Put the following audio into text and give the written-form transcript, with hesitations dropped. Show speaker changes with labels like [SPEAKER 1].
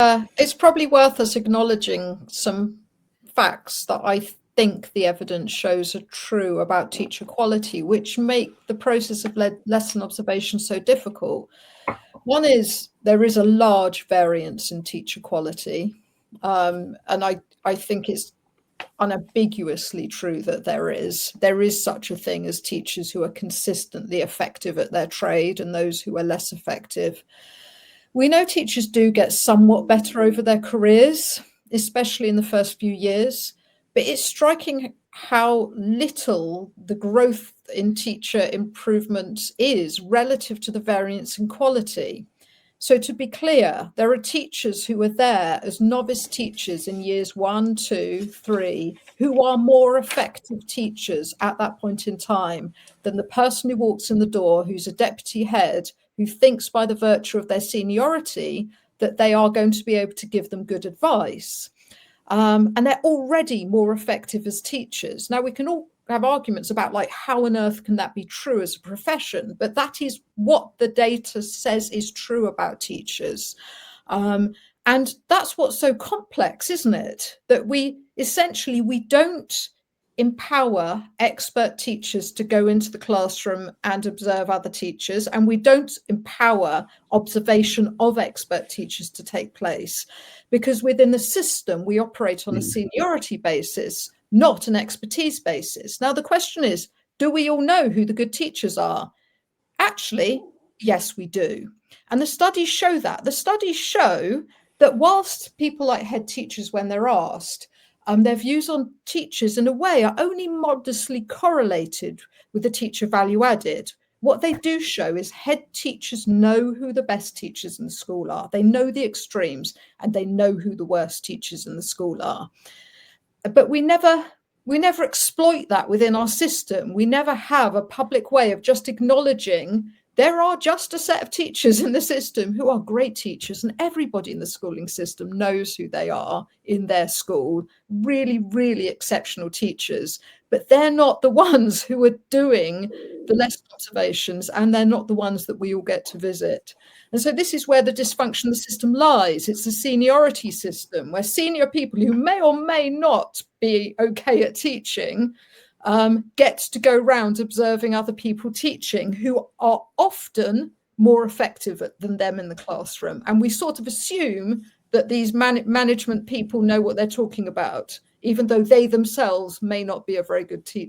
[SPEAKER 1] It's probably worth us acknowledging some facts that I think the evidence shows are true about teacher quality, which make the process of lesson observation so difficult. One is there is a large variance in teacher quality, and I think it's unambiguously true that there is such a thing as teachers who are consistently effective at their trade and those who are less effective. We know teachers do get somewhat better over their careers, especially in the first few years, but it's striking how little the growth in teacher improvement is relative to the variance in quality. So to be clear, there are teachers who are there as novice teachers in years 1, 2, 3, who are more effective teachers at that point in time than the person who walks in the door, who's a deputy head, who thinks by the virtue of their seniority that they are going to be able to give them good advice. And they're already more effective as teachers. Now, we can all have arguments about like how on earth can that be true as a profession, but that is what the data says is true about teachers. And that's what's so complex, isn't it? That we don't empower expert teachers to go into the classroom and observe other teachers, and we don't empower observation of expert teachers to take place, because within the system we operate on a seniority basis, not an expertise basis. Now the question is, do we all know who the good teachers are? Actually, yes, we do. And the studies show that. The studies show that whilst people like head teachers, when they're asked, their views on teachers in a way are only modestly correlated with the teacher value added. What they do show is head teachers know who the best teachers in the school are. They know the extremes and they know who the worst teachers in the school are. But we never exploit that within our system. We never have a public way of just acknowledging there are just a set of teachers in the system who are great teachers, and everybody in the schooling system knows who they are in their school. Really, really exceptional teachers, but they're not the ones who are doing the lesson observations, and they're not the ones that we all get to visit. And so this is where the dysfunction of the system lies. It's a seniority system where senior people who may or may not be okay at teaching gets to go around observing other people teaching who are often more effective than them in the classroom. And we sort of assume that these management people know what they're talking about, even though they themselves may not be a very good teacher.